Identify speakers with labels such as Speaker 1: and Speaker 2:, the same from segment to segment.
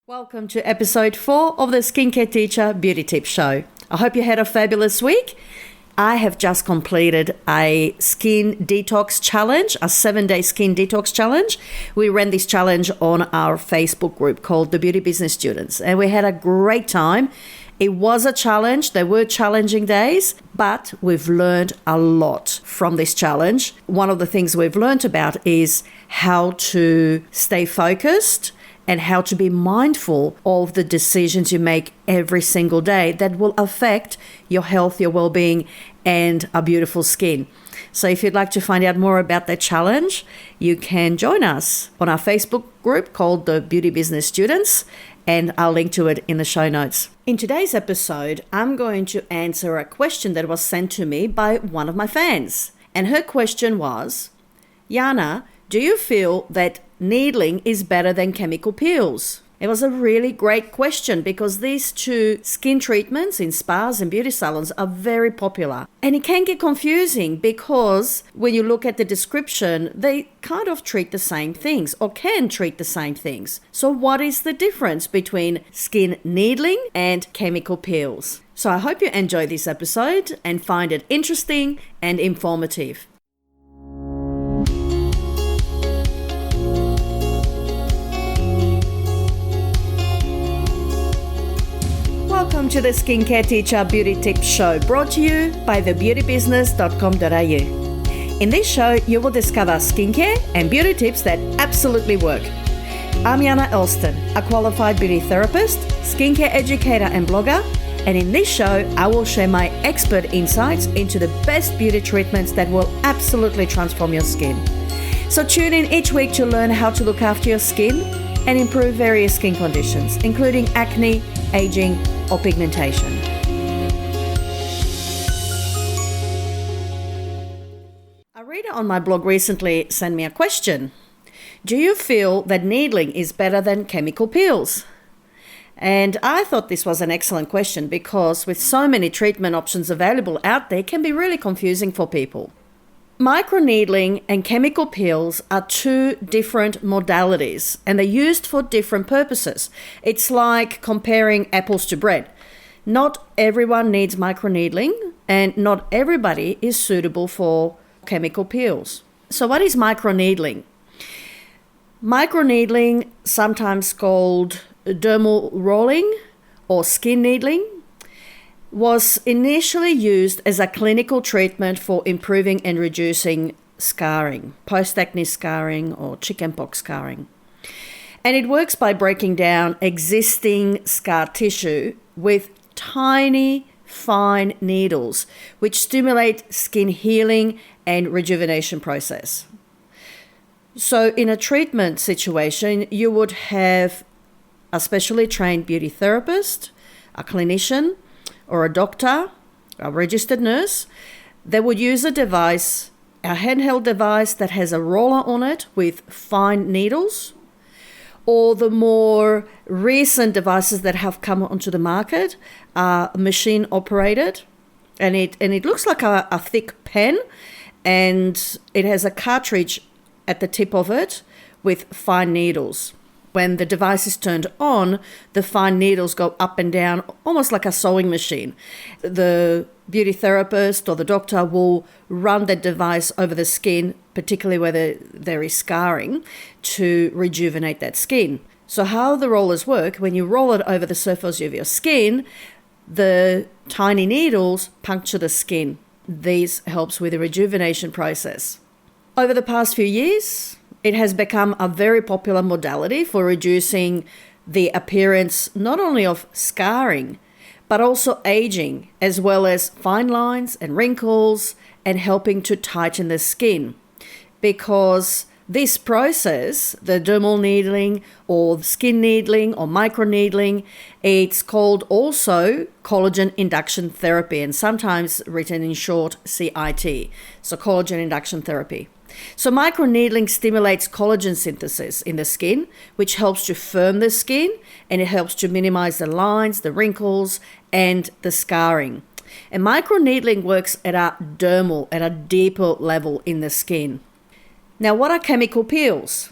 Speaker 1: Welcome to episode 4 of the Skincare Teacher Beauty Tips Show. I hope you had a fabulous week. I have just completed a skin detox challenge, a 7-day skin detox challenge. We ran this challenge on our Facebook group called the Beauty Business Students, and we had a great time. It was a challenge. There were challenging days, but we've learned a lot from this challenge. One of the things we've learned about is how to stay focused and how to be mindful of the decisions you make every single day that will affect your health, your well-being, and a beautiful skin. So if you'd like to find out more about that challenge, you can join us on our Facebook group called the Beauty Business Students, and I'll link to it in the show notes. In today's episode, I'm going to answer a question that was sent to me by one of my fans. And her question was, Yana, do you feel that needling is better than chemical peels? It was a really great question because these two skin treatments in spas and beauty salons are very popular. And it can get confusing because when you look at the description, they kind of treat the same things or can treat the same things. So what is the difference between skin needling and chemical peels? So I hope you enjoy this episode and find it interesting and informative. Welcome to the Skincare Teacher Beauty Tips Show, brought to you by thebeautybusiness.com.au. In this show, you will discover skincare and beauty tips that absolutely work. I'm Yana Elston, a qualified beauty therapist, skincare educator and blogger, and in this show, I will share my expert insights into the best beauty treatments that will absolutely transform your skin. So tune in each week to learn how to look after your skin and improve various skin conditions, including acne, aging, or pigmentation. A reader on my blog recently sent me a question. Do you feel that needling is better than chemical peels? And I thought this was an excellent question because with so many treatment options available out there, it can be really confusing for people. Microneedling and chemical peels are two different modalities and they're used for different purposes. It's like comparing apples to bread. Not everyone needs microneedling and not everybody is suitable for chemical peels. So what is microneedling? Microneedling, sometimes called dermal rolling or skin needling, was initially used as a clinical treatment for improving and reducing scarring, post-acne scarring or chickenpox scarring. And it works by breaking down existing scar tissue with tiny, fine needles, which stimulate skin healing and rejuvenation process. So in a treatment situation, you would have a specially trained beauty therapist, a clinician, or a doctor, a registered nurse, they would use a device, a handheld device that has a roller on it with fine needles, or the more recent devices that have come onto the market are machine operated, and it looks like a thick pen, and it has a cartridge at the tip of it with fine needles. When the device is turned on, the fine needles go up and down, almost like a sewing machine. The beauty therapist or the doctor will run the device over the skin, particularly where there is scarring, to rejuvenate that skin. So how the rollers work, when you roll it over the surface of your skin, the tiny needles puncture the skin. This helps with the rejuvenation process. Over the past few years, it has become a very popular modality for reducing the appearance not only of scarring, but also aging, as well as fine lines and wrinkles, and helping to tighten the skin. Because this process, the dermal needling or skin needling or microneedling, it's called also collagen induction therapy, and sometimes written in short CIT, so collagen induction therapy. So microneedling stimulates collagen synthesis in the skin, which helps to firm the skin, and it helps to minimize the lines, the wrinkles, and the scarring. And microneedling works at a dermal, at a deeper level in the skin. Now, what are chemical peels?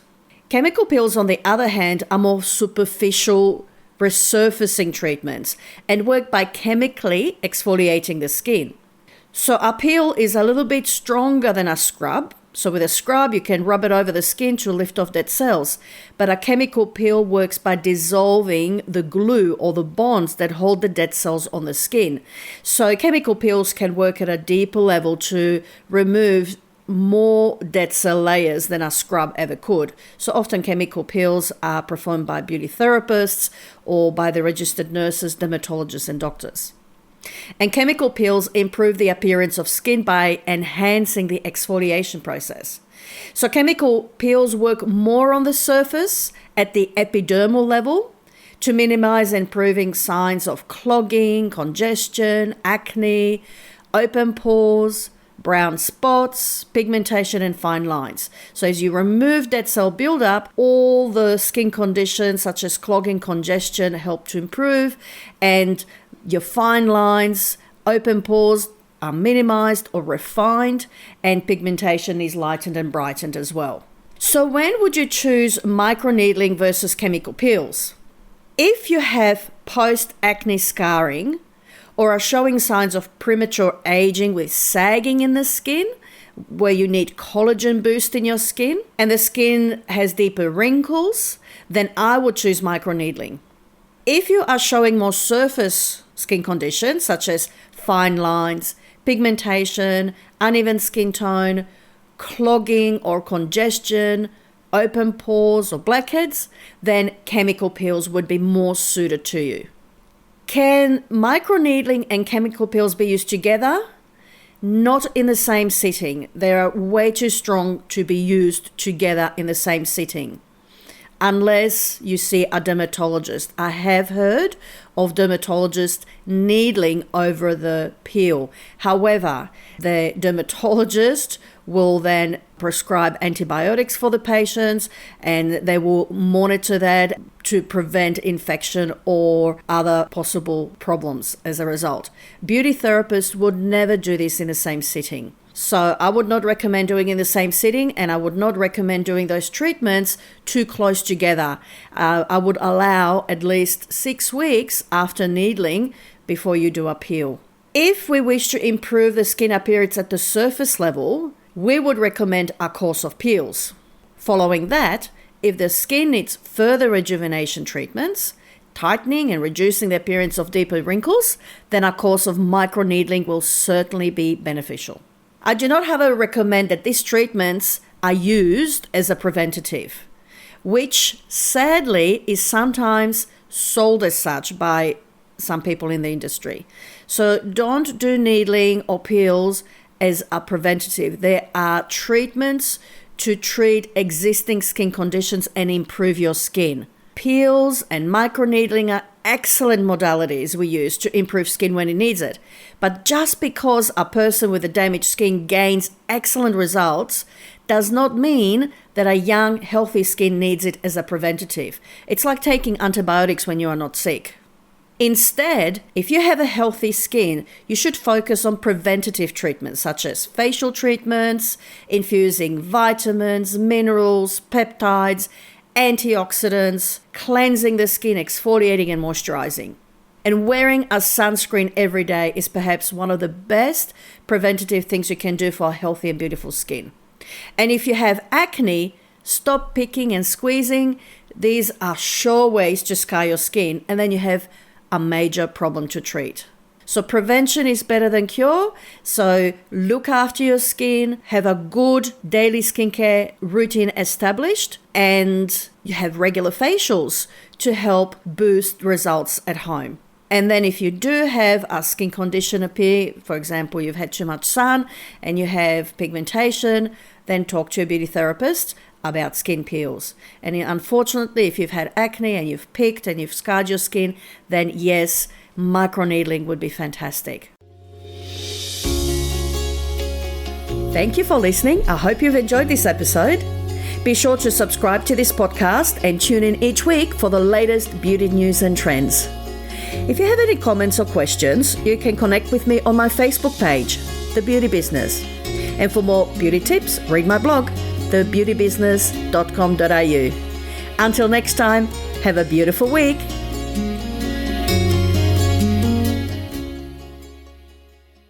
Speaker 1: Chemical peels, on the other hand, are more superficial resurfacing treatments and work by chemically exfoliating the skin. So a peel is a little bit stronger than a scrub. So with a scrub, you can rub it over the skin to lift off dead cells. But a chemical peel works by dissolving the glue or the bonds that hold the dead cells on the skin. So chemical peels can work at a deeper level to remove more dead cell layers than a scrub ever could. So often chemical peels are performed by beauty therapists or by the registered nurses, dermatologists, and doctors. And chemical peels improve the appearance of skin by enhancing the exfoliation process. So chemical peels work more on the surface at the epidermal level to minimize improving signs of clogging, congestion, acne, open pores, brown spots, pigmentation, and fine lines. So as you remove dead cell buildup, all the skin conditions such as clogging, congestion help to improve, and your fine lines, open pores are minimized or refined, and pigmentation is lightened and brightened as well. So when would you choose microneedling versus chemical peels? If you have post-acne scarring or are showing signs of premature aging with sagging in the skin, where you need collagen boost in your skin, and the skin has deeper wrinkles, then I would choose microneedling. If you are showing more surface skin conditions such as fine lines, pigmentation, uneven skin tone, clogging or congestion, open pores or blackheads, then chemical peels would be more suited to you. Can microneedling and chemical peels be used together? Not in the same sitting. They are way too strong to be used together in the same sitting, unless you see a dermatologist. I have heard of dermatologists needling over the peel. However, the dermatologist will then prescribe antibiotics for the patients, and they will monitor that to prevent infection or other possible problems as a result. Beauty therapists would never do this in the same sitting. So I would not recommend doing it in the same sitting, and I would not recommend doing those treatments too close together. I would allow at least 6 weeks after needling before you do a peel. If we wish to improve the skin appearance at the surface level, we would recommend a course of peels. Following that, if the skin needs further rejuvenation treatments, tightening and reducing the appearance of deeper wrinkles, then a course of microneedling will certainly be beneficial. I do not, however, recommend that these treatments are used as a preventative, which sadly is sometimes sold as such by some people in the industry. So don't do needling or peels as a preventative. There are treatments to treat existing skin conditions and improve your skin. Peels and microneedling are excellent modalities we use to improve skin when it needs it. But just because a person with a damaged skin gains excellent results does not mean that a young, healthy skin needs it as a preventative. It's like taking antibiotics when you are not sick. Instead, if you have a healthy skin, you should focus on preventative treatments such as facial treatments, infusing vitamins, minerals, peptides, antioxidants, cleansing the skin, exfoliating and moisturizing. And wearing a sunscreen every day is perhaps one of the best preventative things you can do for a healthy and beautiful skin. And if you have acne, stop picking and squeezing. These are sure ways to scar your skin, and then you have a major problem to treat. So prevention is better than cure. So look after your skin, have a good daily skincare routine established, and you have regular facials to help boost results at home. And then if you do have a skin condition appear, for example, you've had too much sun and you have pigmentation, then talk to a beauty therapist about skin peels. And unfortunately, if you've had acne and you've picked and you've scarred your skin, then yes, microneedling would be fantastic. Thank you for listening. I hope you've enjoyed this episode. Be sure to subscribe to this podcast and tune in each week for the latest beauty news and trends. If you have any comments or questions, you can connect with me on my Facebook page, The Beauty Business. And for more beauty tips, read my blog, thebeautybusiness.com.au. Until next time, have a beautiful week.